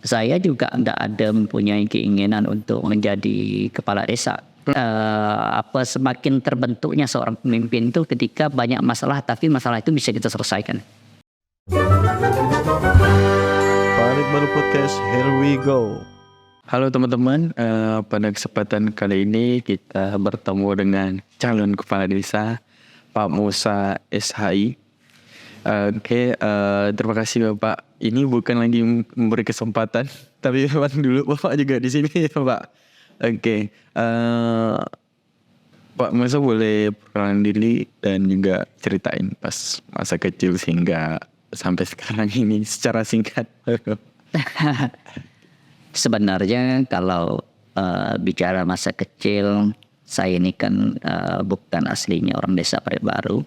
Saya juga tidak ada mempunyai keinginan untuk menjadi kepala desa. Semakin terbentuknya seorang pemimpin itu ketika banyak masalah, tapi masalah itu bisa kita selesaikan. Balik baru podcast, here we go. Halo teman-teman, pada kesempatan kali ini kita bertemu dengan calon kepala desa Pak Musa SHI. Terima kasih Bapak. Ini bukan lagi memberi kesempatan, tapi memang dulu Bapak juga di sini ya Pak. Pak Musa boleh perkenalan diri dan juga ceritain pas masa kecil hingga sampai sekarang ini secara singkat. Sebenarnya kalau bicara masa kecil, saya ini kan bukan aslinya orang desa Parebaru,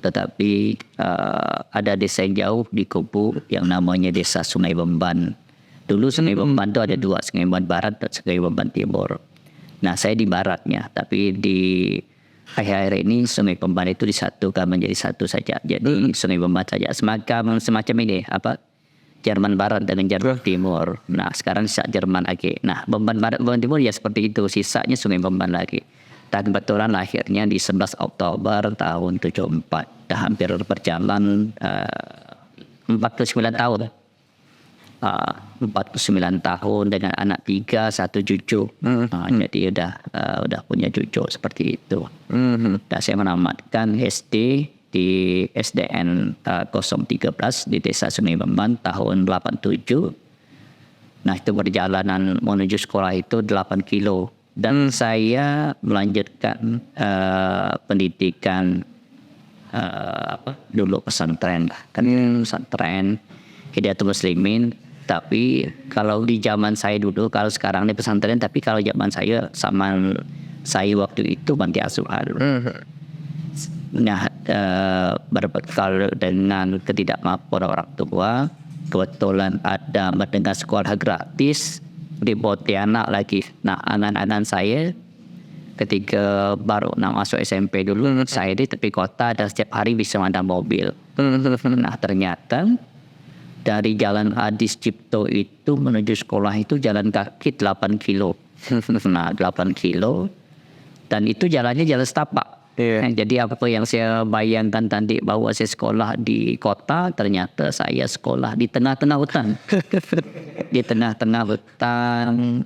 tetapi ada desa yang jauh di Kubu yang namanya desa Sungai Bemban. Dulu Sungai Bemban itu ada dua, Sungai Bemban Barat dan Sungai Bemban Timur. Nah saya di baratnya, tapi di akhir-akhir ini Sungai Bemban itu disatukan menjadi satu saja. Jadi Sungai Bemban saja semacam ini Jerman Barat dan Jerman Timur. Nah sekarang sisa Jerman lagi. Nah Bemban Barat Bemban Timur ya seperti itu, sisanya Sungai Bemban lagi. Dan kebetulan lahirnya di 11 Oktober tahun 74. Dah hampir berjalan 49 tahun. 49 tahun dengan anak 3, 1 cucu. Jadi udah punya cucu seperti itu. Dan saya menamatkan SD di SDN 013 di Desa Sungai Bemban tahun 87. Nah itu perjalanan menuju sekolah itu 8 kilo. Dan saya melanjutkan pendidikan dulu pesantren. Kan pesantren Hidayatul Muslimin. Tapi kalau di zaman saya dulu, kalau sekarang di pesantren, tapi kalau zaman saya sama saya waktu itu panti asuhan. Nah, berbekal dengan ketidakmampuan orang tua, kebetulan ada mendengar sekolah gratis di Pontianak lagi. Nah, anak-anak saya ketika baru masuk SMP dulu, saya di tepi kota dan setiap hari bisa mandang mobil. Nah, ternyata dari Jalan Adis Cipto itu menuju sekolah itu jalan kaki 8 kilo. Nah, 8 kilo. Dan itu jalannya jalan setapak. Jadi apa yang saya bayangkan tadi bahwa saya sekolah di kota, ternyata saya sekolah di tengah-tengah hutan. Di tengah-tengah hutan,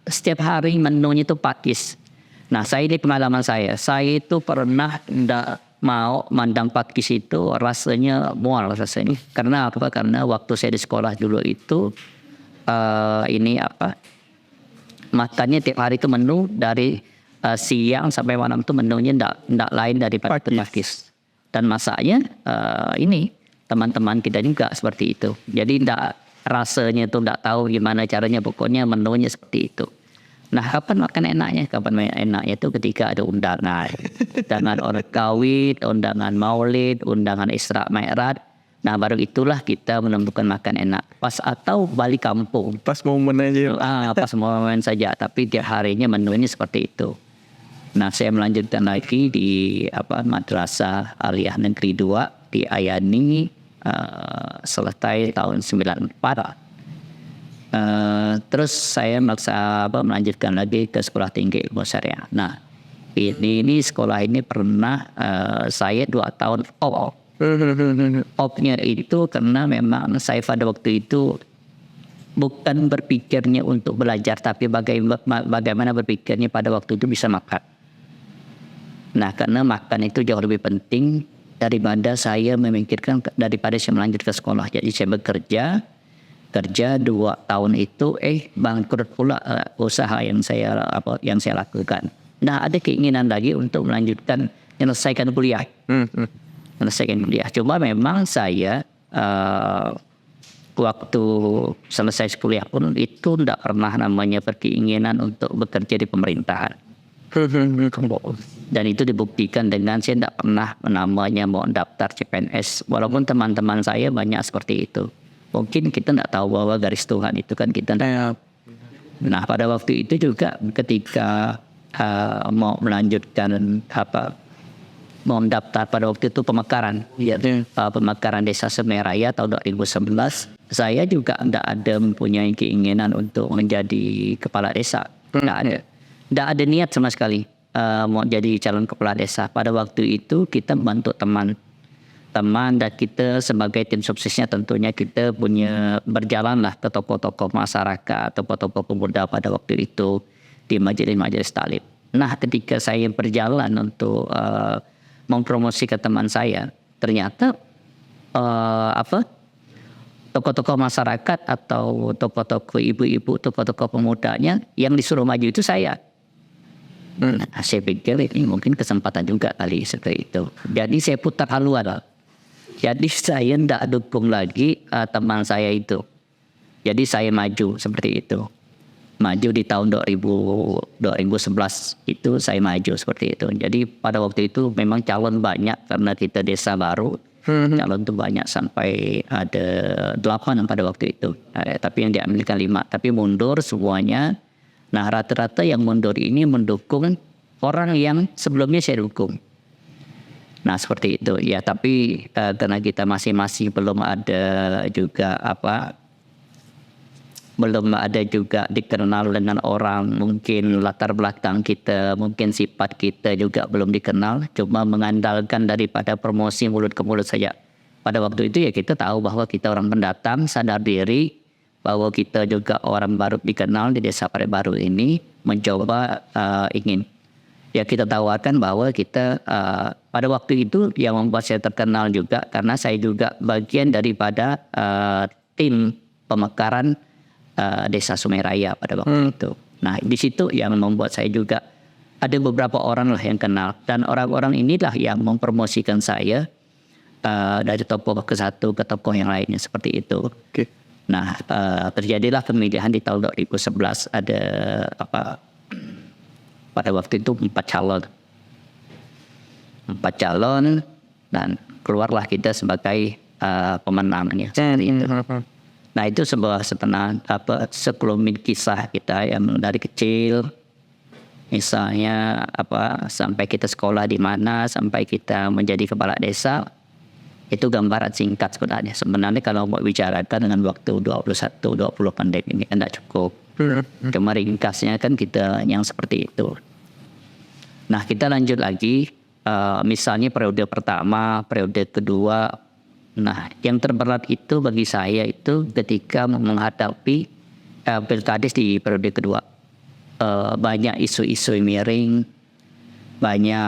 setiap hari menunya itu pakis. Nah, ini pengalaman saya itu pernah tidak mau mandang pakis itu rasanya mual rasanya. Karena apa? Karena waktu saya di sekolah dulu itu makannya tiap hari itu menu dari siang sampai malam itu menunya tidak lain daripada pakis. Dan masaknya teman-teman kita juga seperti itu. Jadi rasanya itu tidak tahu gimana caranya, pokoknya menunya seperti itu. Nah, kapan makan enaknya? Kapan enaknya itu ketika ada undangan. Undangan orang kawin, undangan maulid, undangan Isra Mi'raj. Nah, baru itulah kita menemukan makan enak. Pas atau balik kampung. Pas momen aja. Pas momen saja, tapi tiap harinya menunya seperti itu. Nah, saya melanjutkan lagi di Madrasah Aliyah Negeri 2 di Ayani selesai tahun 94. Terus saya melanjutkan lagi ke Sekolah Tinggi Ilmu Syariah. Nah, ini sekolah ini pernah saya 2 tahun off. Off-nya itu karena memang saya pada waktu itu bukan berpikirnya untuk belajar, tapi bagaimana berpikirnya pada waktu itu bisa makan. Nah, karena makan itu jauh lebih penting daripada saya memikirkan daripada saya melanjut ke sekolah. Jadi saya kerja 2 tahun itu bangkrut pula usaha yang saya lakukan. Nah, ada keinginan lagi untuk menyelesaikan kuliah. Cuma memang saya waktu selesai kuliah pun itu tidak pernah namanya berkeinginan untuk bekerja di pemerintahan. Dan itu dibuktikan dengan saya tidak pernah namanya mau daftar CPNS. Walaupun teman-teman saya banyak seperti itu. Mungkin kita tidak tahu bahwa garis Tuhan itu kan kita. Nah, pada waktu itu juga ketika mau melanjutkan mendaftar pada waktu itu pemekaran, pemekaran Desa Sumeraya tahun 2011. Saya juga tidak ada mempunyai keinginan untuk menjadi kepala desa, tidak ada niat sama sekali mau jadi calon kepala desa. Pada waktu itu kita membantu teman dan kita sebagai tim suksesnya tentunya kita punya berjalanlah ke tokoh-tokoh masyarakat, tokoh-tokoh pemuda pada waktu itu di majelis-majelis taklim. Nah, ketika saya berjalan untuk mempromosikan teman saya, ternyata tokoh-tokoh masyarakat atau tokoh-tokoh ibu-ibu, tokoh-tokoh pemudanya yang disuruh maju itu saya. Nah, saya pikir ini mungkin kesempatan juga kali seperti itu. Jadi saya putar haluan. Jadi saya tidak dukung lagi teman saya itu. Jadi saya maju seperti itu. Maju di tahun 2011 itu saya maju seperti itu. Jadi pada waktu itu memang calon banyak karena kita desa baru. Calon itu banyak sampai ada 8 pada waktu itu. Tapi yang diambilkan 5. Tapi mundur semuanya. Nah, rata-rata yang mundur ini mendukung orang yang sebelumnya saya dukung. Nah, seperti itu ya. Tapi karena kita masing-masing belum ada juga dikenal dengan orang, mungkin latar belakang kita, mungkin sifat kita juga belum dikenal, cuma mengandalkan daripada promosi mulut ke mulut saja. Pada waktu itu ya kita tahu bahwa kita orang pendatang, sadar diri bahwa kita juga orang baru dikenal di Desa Parebaru ini, mencoba ingin ya kita tawarkan bahwa kita pada waktu itu yang membuat saya terkenal juga karena saya juga bagian daripada tim pemekaran Desa Sumeraya pada waktu itu. Nah, di situ yang membuat saya juga ada beberapa orang lah yang kenal, dan orang-orang inilah yang mempromosikan saya dari tokoh ke satu ke tokoh yang lainnya seperti itu. Nah, terjadilah pemilihan di tahun 2011. Ada pada waktu itu 4 calon dan keluarlah kita sebagai pemenangnya. Nah, itu sekelumit kisah kita yang dari kecil, misalnya sampai kita sekolah di mana, sampai kita menjadi kepala desa. Itu gambaran singkat sebenarnya. Sebenarnya kalau mau bicarakan dengan waktu 21-20 pendek ini kan tidak cukup. Cuma ringkasnya kan kita yang seperti itu. Nah, kita lanjut lagi. Misalnya periode pertama, periode kedua. Nah, yang terberat itu bagi saya itu ketika menghadapi pilkades di periode kedua. Banyak isu-isu miring. Banyak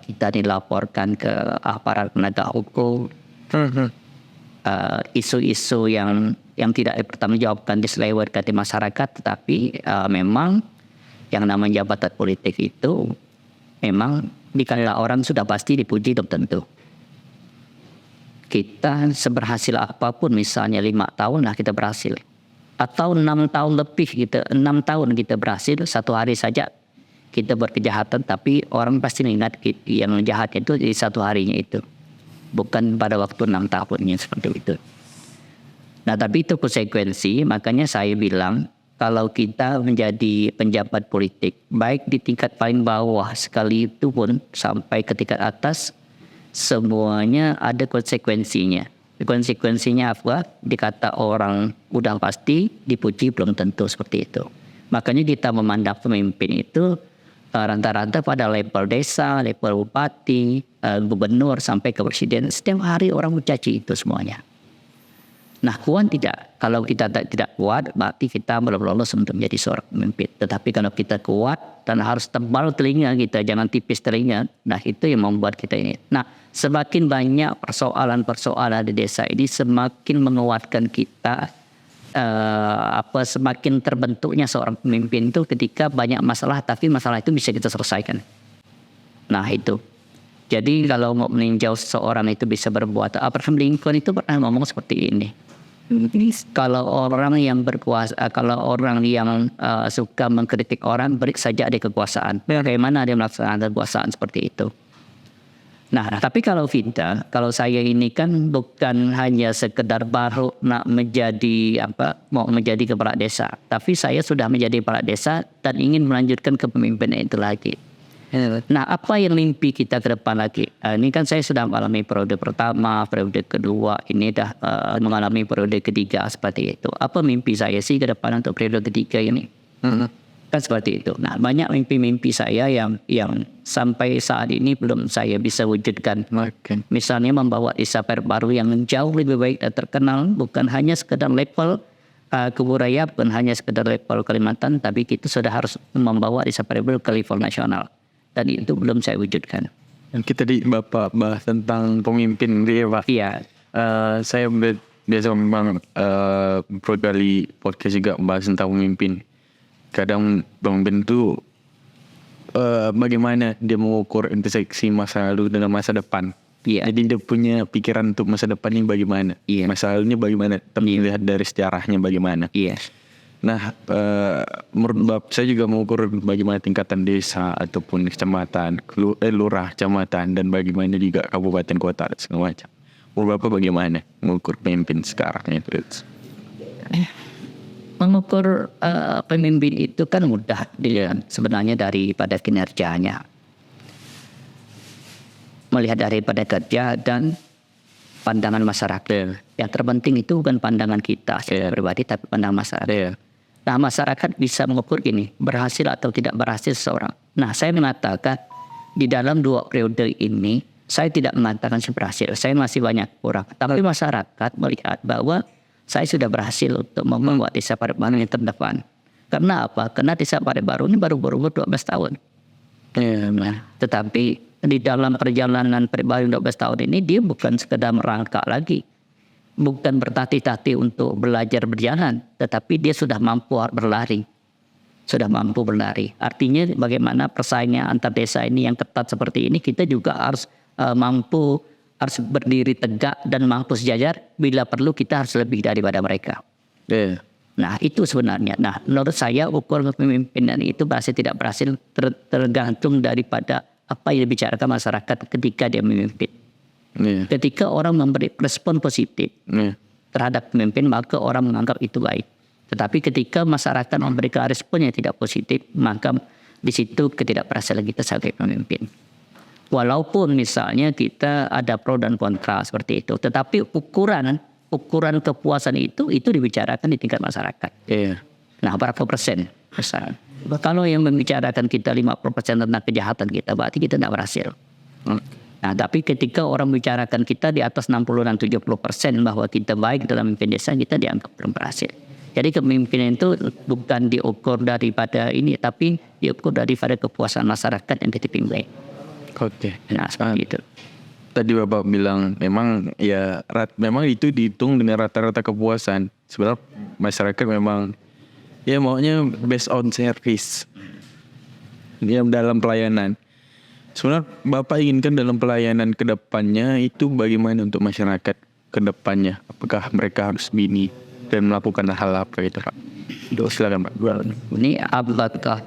kita dilaporkan ke aparat penegak hukum. Isu-isu yang tidak dipertanggungjawabkan diselewengkan di masyarakat, tetapi memang yang namanya jabatan politik itu memang dikala orang sudah pasti dipuji belum tentu. Kita seberhasil apapun, misalnya 5 tahun lah kita berhasil, atau 6 tahun lebih, 6 tahun kita berhasil, 1 hari saja kita berkejahatan, tapi orang pasti mengingat yang jahatnya itu di 1 harinya itu, bukan pada waktu 6 tahunnya seperti itu. Nah, tapi itu konsekuensi. Makanya saya bilang kalau kita menjadi penjabat politik, baik di tingkat paling bawah sekali itu pun sampai ke tingkat atas, semuanya ada konsekuensinya. Konsekuensinya apa? Dikata orang udah pasti, dipuji belum tentu seperti itu. Makanya kita memandang pemimpin itu rata-rata pada level desa, level bupati, gubernur sampai ke presiden. Setiap hari orang mencaci itu semuanya. Nah, kuat tidak. Kalau kita tidak kuat, berarti kita belum lolos untuk menjadi seorang pemimpin. Tetapi kalau kita kuat dan harus tebal telinga kita, jangan tipis telinga. Nah, itu yang membuat kita ini. Nah, semakin banyak persoalan-persoalan di desa ini, semakin menguatkan kita. Semakin terbentuknya seorang pemimpin itu ketika banyak masalah, tapi masalah itu bisa kita selesaikan. Nah, itu. Jadi kalau mau meninjau seseorang itu bisa berbuat. Abraham Lincoln itu pernah ngomong seperti ini. Kalau orang yang berkuasa, kalau orang yang suka mengkritik orang, beri saja dia kekuasaan. Bagaimana dia melaksanakan kekuasaan seperti itu. Nah, tapi kalau saya ini kan bukan hanya sekedar baru nak mau menjadi kepala desa, tapi saya sudah menjadi kepala desa dan ingin melanjutkan kepemimpinan itu lagi. Nah, apa yang mimpi kita ke depan lagi? Ini kan saya sudah mengalami periode pertama, periode kedua, ini dah mengalami periode ketiga seperti itu. Apa mimpi saya sih ke depan untuk periode ketiga ini? Kan seperti itu. Nah, banyak mimpi-mimpi saya yang sampai saat ini belum saya bisa wujudkan. Misalnya membawa desa baru yang jauh lebih baik dan terkenal, bukan hanya sekedar level kebudayaan, bukan hanya sekedar level Kalimantan, tapi kita sudah harus membawa desa baru ke level nasional. Dan itu belum saya wujudkan. Dan kita di Bapak bahas tentang pemimpin dia Pak. Iya. Saya biasa memang beberapa kali podcast juga bahas tentang pemimpin. Kadang pemimpin itu bagaimana dia mengukur interseksi masa lalu dengan masa depan. Iya. Jadi dia punya pikiran untuk masa depan ini bagaimana. Iya. Masa lalunya bagaimana. Terlihat dari sejarahnya bagaimana. Iya. Nah, menurut Bapak saya juga mengukur bagaimana tingkatan desa ataupun kecamatan, lurah, kecamatan, dan bagaimana juga kabupaten kota dan segala macam. Menurut Bapak bagaimana mengukur pemimpin sekarang itu? Mengukur pemimpin itu kan mudah dilihat sebenarnya daripada kinerjanya. Melihat daripada kerja dan pandangan masyarakat. Yang terpenting itu bukan pandangan kita secara pribadi, tapi pandangan masyarakat. Nah, masyarakat bisa mengukur gini, berhasil atau tidak berhasil seseorang. Nah, saya mengatakan di dalam 2 periode ini, saya tidak mengatakan saya berhasil. Saya masih banyak kurang. Tapi masyarakat melihat bahwa saya sudah berhasil untuk membuat desa Parebaru yang terdepan. Karena apa? Karena desa Parebaru ini baru berumur 12 tahun. Tetapi di dalam perjalanan Parebaru 12 tahun ini, dia bukan sekedar merangkak lagi. Bukan bertatih-tatih untuk belajar berjalan. Tetapi dia sudah mampu berlari. Sudah mampu berlari. Artinya bagaimana persaingan antar desa ini yang ketat seperti ini, kita juga harus harus berdiri tegak dan mampu sejajar. Bila perlu kita harus lebih daripada mereka. Nah, itu sebenarnya. Nah, menurut saya ukur kepemimpinan itu berhasil tidak berhasil tergantung daripada apa yang dibicarakan masyarakat ketika dia memimpin. Ketika orang memberi respon positif terhadap pemimpin, maka orang menganggap itu baik. Tetapi ketika masyarakat memberikan respon yang tidak positif, maka di situ ketidakberhasilan kita sebagai pemimpin. Walaupun misalnya kita ada pro dan kontra seperti itu, tetapi ukuran kepuasan itu dibicarakan di tingkat masyarakat. Nah, berapa persen? Kalau yang membicarakan kita 50% tentang kejahatan kita, berarti kita tidak berhasil. Nah, tapi ketika orang membicarakan kita di atas 60 dan 70% bahwa kita baik dalam memimpin desa, kita dianggap belum berhasil. Jadi kepemimpinan itu bukan diukur daripada ini, tapi diukur daripada kepuasan masyarakat yang kita pimpin. Nah, seperti itu. Tadi Bapak bilang memang memang itu dihitung dengan rata-rata kepuasan. Sebenarnya masyarakat memang maunya based on service. Dia dalam pelayanan. Sebenarnya Bapak inginkan dalam pelayanan ke depannya itu bagaimana untuk masyarakat ke depannya? Apakah mereka harus bini dan melakukan hal apa itu Pak? Silakan Pak. Ini apakah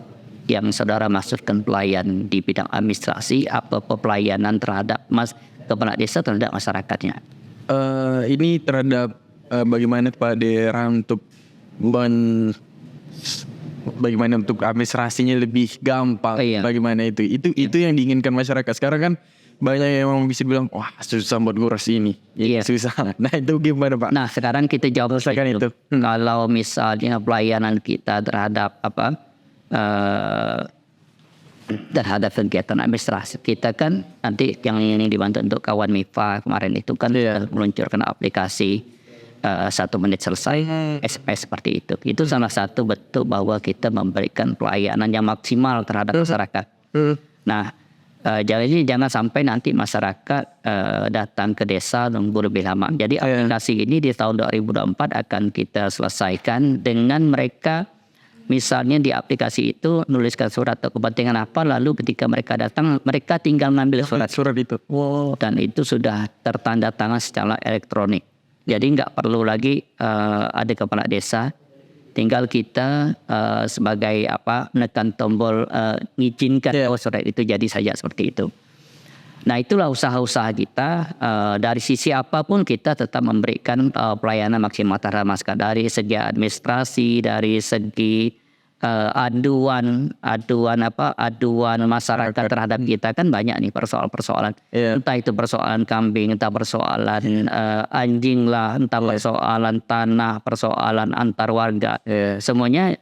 yang saudara maksudkan pelayan di bidang administrasi, apa pelayanan terhadap kepala desa terhadap masyarakatnya? Ini terhadap bagaimana kepala daerah untuk bagaimana untuk administrasinya lebih gampang, bagaimana itu yang diinginkan masyarakat. Sekarang kan banyak yang bisa bilang, wah susah buat ngurus ini, susah. Nah itu gimana Pak? Nah sekarang kita jawab itu. Kalau misalnya pelayanan kita terhadap terhadap kegiatan administrasi kita kan nanti yang ini dibantu untuk kawan MIPA kemarin itu kan meluncurkan aplikasi 1 menit selesai SMS seperti itu. Itu salah satu bentuk bahwa kita memberikan pelayanan yang maksimal terhadap masyarakat. Nah, jangan sampai nanti masyarakat datang ke desa nunggu lebih lama. Jadi aplikasi ini di tahun 2024 akan kita selesaikan dengan mereka. Misalnya di aplikasi itu nuliskan surat atau kepentingan apa, lalu ketika mereka datang mereka tinggal ngambil surat itu. Dan itu sudah tertanda tangan secara elektronik. Jadi nggak perlu lagi ada kepala desa, tinggal kita sebagai menekan tombol ngizinkan surat itu jadi saja seperti itu. Nah itulah usaha-usaha kita, dari sisi apapun kita tetap memberikan pelayanan maksimal terhadap masyarakat, dari segi administrasi, dari segi aduan masyarakat terhadap kita kan banyak nih persoalan-persoalan. Entah itu persoalan kambing, entah persoalan anjing lah, entah persoalan tanah, persoalan antar warga. Semuanya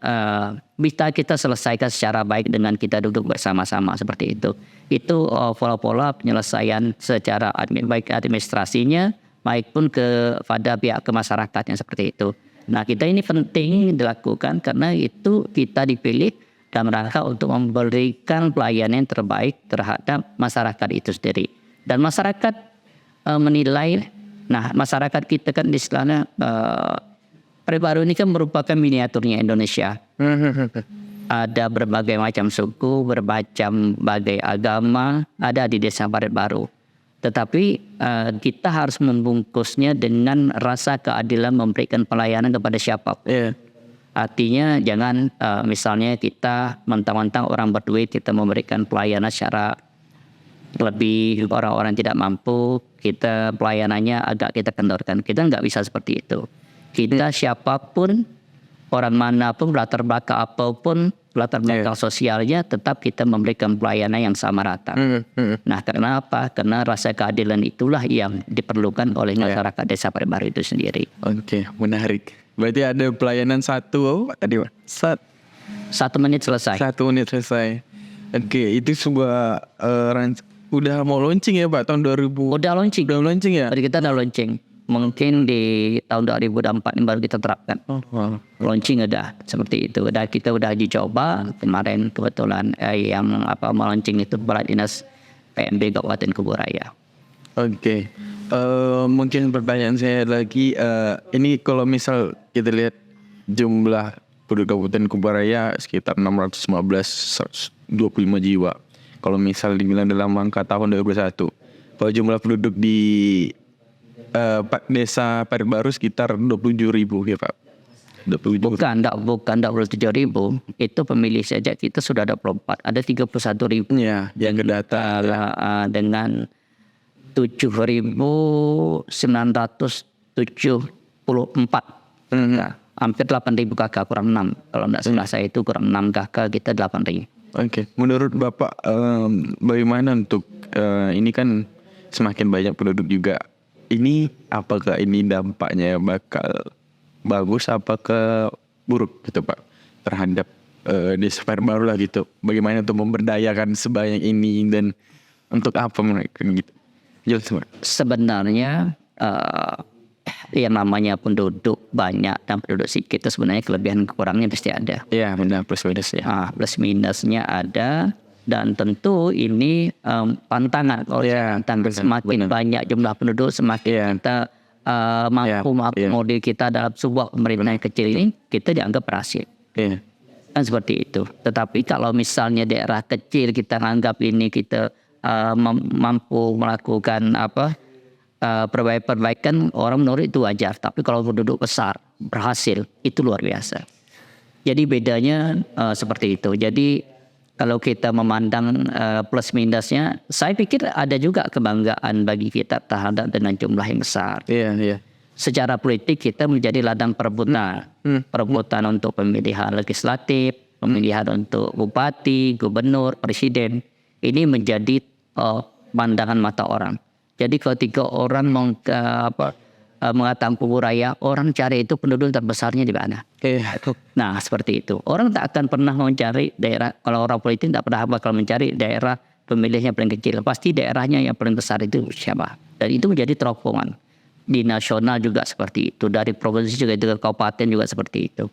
bisa kita selesaikan secara baik dengan kita duduk bersama-sama seperti itu. Itu pola-pola penyelesaian secara baik administrasinya maupun kepada pihak kemasyarakatnya seperti itu. Nah, kita ini penting dilakukan karena itu kita dipilih dalam rangka untuk memberikan pelayanan yang terbaik terhadap masyarakat itu sendiri. Dan masyarakat menilai, nah masyarakat kita kan di sana Parut Baru ini kan merupakan miniaturnya Indonesia. Ada berbagai macam suku, berbagai agama ada di desa Parut Baru. Tetapi kita harus membungkusnya dengan rasa keadilan memberikan pelayanan kepada siapapun. Artinya jangan misalnya kita mentang-mentang orang berduit kita memberikan pelayanan secara lebih orang-orang tidak mampu, kita pelayanannya agak kita kendorkan. Kita nggak bisa seperti itu. Kita siapapun, orang manapun, latar belakang apapun, latar belakang sosialnya tetap kita memberikan pelayanan yang sama rata. Nah, karena apa? Karena rasa keadilan itulah yang diperlukan oleh masyarakat desa Parut Baru itu sendiri. Oke, menarik. Berarti ada pelayanan tadi Pak? 1 menit selesai. 1 menit selesai. Oke, itu sebuah udah mau launching ya Pak tahun 2000? Udah launching. Udah launching ya? Tadi kita udah launching. Mungkin di tahun 2024 ini baru kita terapkan. Launching udah seperti itu. Kita udah dicoba kemarin kebetulan yang melaunching itu Kepala Dinas PMB Kabupaten Kuburaya. Oke. Mungkin pertanyaan saya lagi, ini kalau misal kita lihat jumlah penduduk Kabupaten Kuburaya sekitar 615 125 jiwa. Kalau misal dibilang dalam angka tahun 2021, kalau jumlah penduduk di desa Parut Baru sekitar 27.000 ya Pak. 27. Bukan 27.000. Itu pemilih saja kita sudah ada 24. Ada 31.000. Ya, yang kedata dengan 7.974. Nah, hampir 8.000 kakak kurang 6. Kalau tidak salah saya itu kurang 6 kakak, kita 8.000. Oke. Menurut Bapak bagaimana untuk ini kan semakin banyak penduduk juga. Ini apakah ini dampaknya bakal bagus apakah buruk gitu Pak terhadap desa Parut Baru lah gitu. Bagaimana untuk memberdayakan sebanyak ini dan untuk apa mereka gitu. Jelas Pak. Sebenarnya yang namanya penduduk banyak dan penduduk sedikit itu sebenarnya kelebihan kekurangannya pasti ada. Iya benar, plus minus ya. Plus minusnya ada. Dan tentu ini tantangan. Semakin banyak jumlah penduduk, semakin kita mampu mengakomodir kita dalam sebuah pemerintahan kecil ini, kita dianggap berhasil. Kan seperti itu. Tetapi kalau misalnya daerah kecil kita anggap ini kita mampu melakukan perbaikan, orang menurut itu wajar. Tapi kalau penduduk besar berhasil, itu luar biasa. Jadi bedanya seperti itu. Jadi kalau kita memandang plus minusnya, saya pikir ada juga kebanggaan bagi kita terhadap dengan jumlah yang besar. Secara politik kita menjadi ladang perebutan. Perebutan untuk pemilihan legislatif, pemilihan untuk bupati, gubernur, presiden. Ini menjadi pandangan mata orang. Jadi ketika orang mengatakan Kuburaya, orang cari itu penduduk terbesarnya di mana. Nah seperti itu. Orang tak akan pernah mencari daerah, kalau orang politik tak pernah bakal mencari daerah pemilihnya paling kecil. Pasti daerahnya yang paling besar itu siapa. Dan itu menjadi terobosan. Di nasional juga seperti itu. Dari provinsi juga itu, kabupaten juga seperti itu.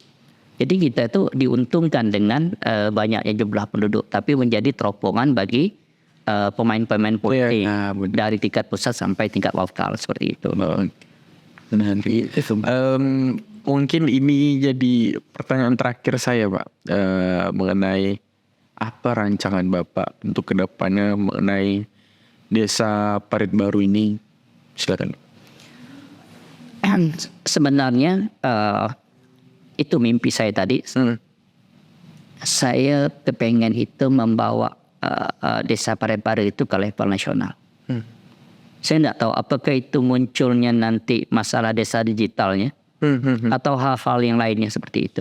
Jadi kita itu diuntungkan dengan banyaknya jumlah penduduk. Tapi menjadi terobosan bagi pemain-pemain politik. Dari tingkat pusat sampai tingkat lokal seperti itu. Mungkin ini jadi pertanyaan terakhir saya Pak, mengenai apa rancangan Bapak untuk kedepannya mengenai desa Parut Baru ini, silakan. Sebenarnya itu mimpi saya tadi. Saya kepengen itu membawa desa Parut Baru itu ke level nasional. Saya tidak tahu apakah itu munculnya nanti masalah desa digitalnya atau hal-hal yang lainnya seperti itu.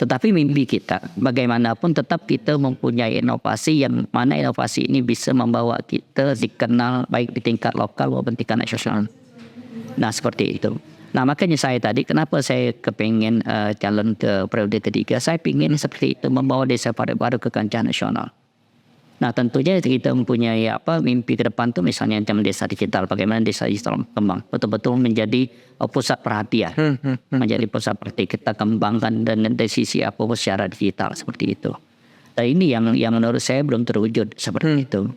Tetapi mimpi kita, bagaimanapun tetap kita mempunyai inovasi yang mana inovasi ini bisa membawa kita dikenal baik di tingkat lokal maupun tingkat nasional. Nah seperti itu. Nah makanya saya tadi kenapa saya kepengen calon ke periode ketiga, saya ingin seperti itu membawa desa paribaru ke kancah nasional. Nah tentunya kita mempunyai mimpi ke depan tuh misalnya macam desa digital, bagaimana desa digital berkembang betul-betul menjadi pusat perhatian, menjadi pusat perhatian kita kembangkan dan dari sisi secara digital seperti itu. Dan ini yang menurut saya belum terwujud seperti itu.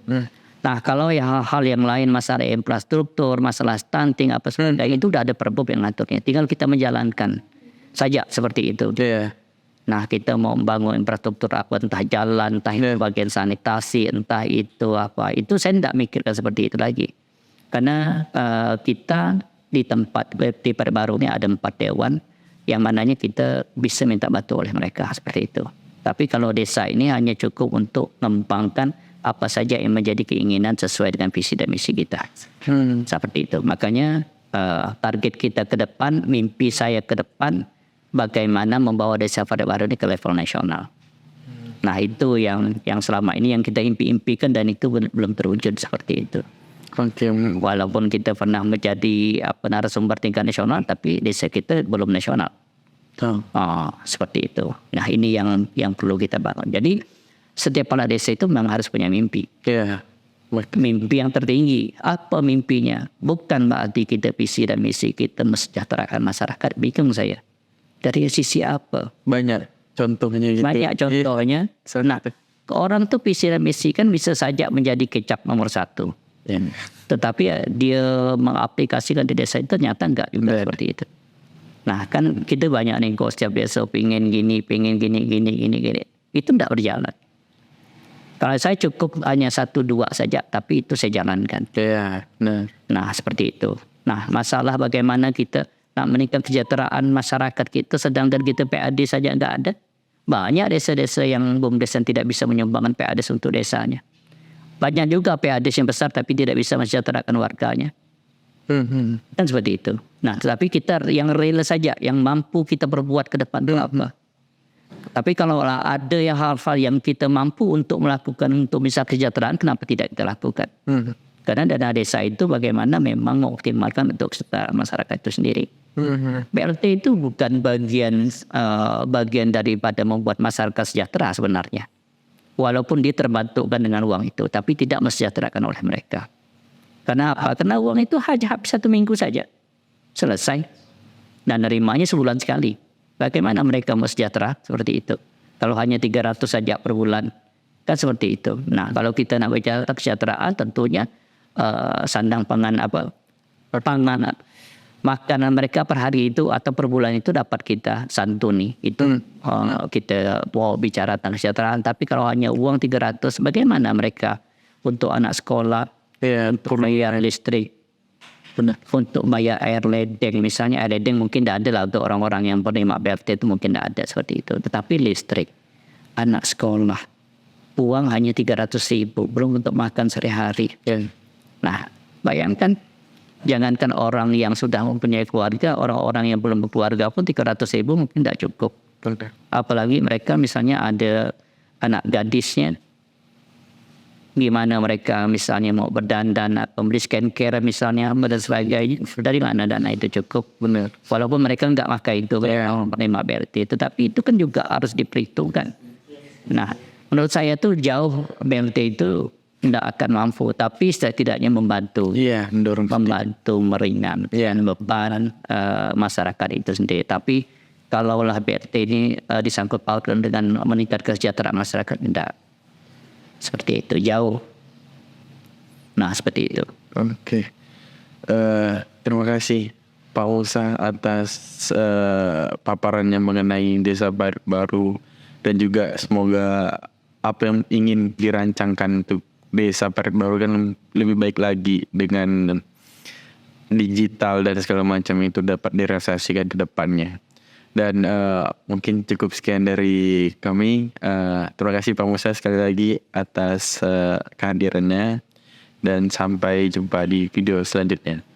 Nah kalau hal-hal yang lain, masalah infrastruktur, masalah stunting sebagainya itu udah ada Perbup yang ngaturnya, tinggal kita menjalankan saja seperti itu. Nah kita mau membangun infrastruktur entah jalan, entah itu bagian sanitasi, entah itu itu saya tidak mikirkan seperti itu lagi. Karena kita di tempat di Paribaru ini ada 4 dewan yang mananya kita bisa minta bantu oleh mereka seperti itu. Tapi kalau desa ini hanya cukup untuk mengembangkan apa saja yang menjadi keinginan sesuai dengan visi dan misi kita. Seperti itu. Makanya target kita ke depan, mimpi saya ke depan, bagaimana membawa desa Paribaru ini ke level nasional. Nah itu yang selama ini yang kita impikan dan itu belum terwujud seperti itu. Walaupun kita pernah menjadi narasumber tingkat nasional, tapi desa kita belum nasional. Seperti itu. Nah ini yang perlu kita bangun. Jadi setiap kepala desa itu memang harus punya mimpi. Mimpi yang tertinggi. Apa mimpinya? Bukan berarti kita visi dan misi kita mesejahterakan masyarakat. Bingung saya. Dari sisi apa? Banyak contohnya gitu. Banyak contohnya. Nah, orang tuh visi dan misi kan bisa saja menjadi kecap nomor 1. Tetapi dia mengaplikasikan di desa itu ternyata enggak juga seperti itu. Nah kan kita banyak nih kok setiap desa pengen gini. Itu enggak berjalan. Kalau saya cukup hanya 1-2 saja, tapi itu saya jalankan. Nah seperti itu. Nah masalah bagaimana kita nak meningkatkan kesejahteraan masyarakat kita, sedangkan kita PAD saja enggak ada. Banyak desa-desa yang BUMDes yang tidak bisa menyumbangkan PAD untuk desanya. Banyak juga PAD yang besar tapi tidak bisa mensejahterakan warganya. Kan seperti itu. Nah tetapi kita yang real saja, yang mampu kita berbuat ke depan itu apa. Tapi kalau ada hal-hal yang kita mampu untuk melakukan untuk misal kesejahteraan, kenapa tidak kita lakukan? Karena dana desa itu bagaimana memang mengoptimalkan untuk kesejahteraan masyarakat itu sendiri. BLT itu bukan bagian daripada membuat masyarakat sejahtera sebenarnya. Walaupun dia terbantukan dengan uang itu, tapi tidak mesejahterakan oleh mereka. Karena apa? Karena uang itu hanya habis 1 minggu saja. Selesai. Dan nerimanya sebulan sekali. Bagaimana mereka mesejahtera seperti itu? Kalau hanya 300 saja per bulan. Kan seperti itu. Nah kalau kita nak bicara kesejahteraan tentunya sandang pangan pangan makanan mereka per hari itu atau per bulan itu dapat kita santuni. Itu kita mau bicara tentang kesejahteraan. Tapi kalau hanya uang 300, bagaimana mereka untuk anak sekolah, untuk bayar listrik, untuk bayar air ledeng. Misalnya air ledeng mungkin tidak ada lah untuk orang-orang yang penerima BLT itu mungkin tidak ada seperti itu. Tetapi listrik, anak sekolah, uang hanya 300.000, belum untuk makan sehari-hari. Nah bayangkan, jangankan orang yang sudah mempunyai keluarga, orang-orang yang belum berkeluarga pun 300.000 mungkin tidak cukup. Apalagi mereka misalnya ada anak gadisnya, gimana mereka misalnya mau berdandan, membeli skincare misalnya dan sebagainya, dari mana dana itu cukup? Walaupun mereka enggak pakai itu, menerima BLT, tetapi itu kan juga harus diperhitungkan. Nah menurut saya tuh jauh BLT itu tidak akan mampu, tapi setidaknya membantu, meringankan beban masyarakat itu sendiri. Tapi kalaulah BLT ini disangkut pautkan dengan meningkatkan kesejahteraan masyarakat, tidak seperti itu, jauh. Nah seperti itu. Terima kasih Pak Musa atas paparannya mengenai desa baru, dan juga semoga apa yang ingin dirancangkan untuk desa Paribaru kan lebih baik lagi dengan digital dan segala macam itu dapat direalisasikan ke depannya. Dan mungkin cukup sekian dari kami. Terima kasih Pak Musa sekali lagi atas kehadirannya, dan sampai jumpa di video selanjutnya.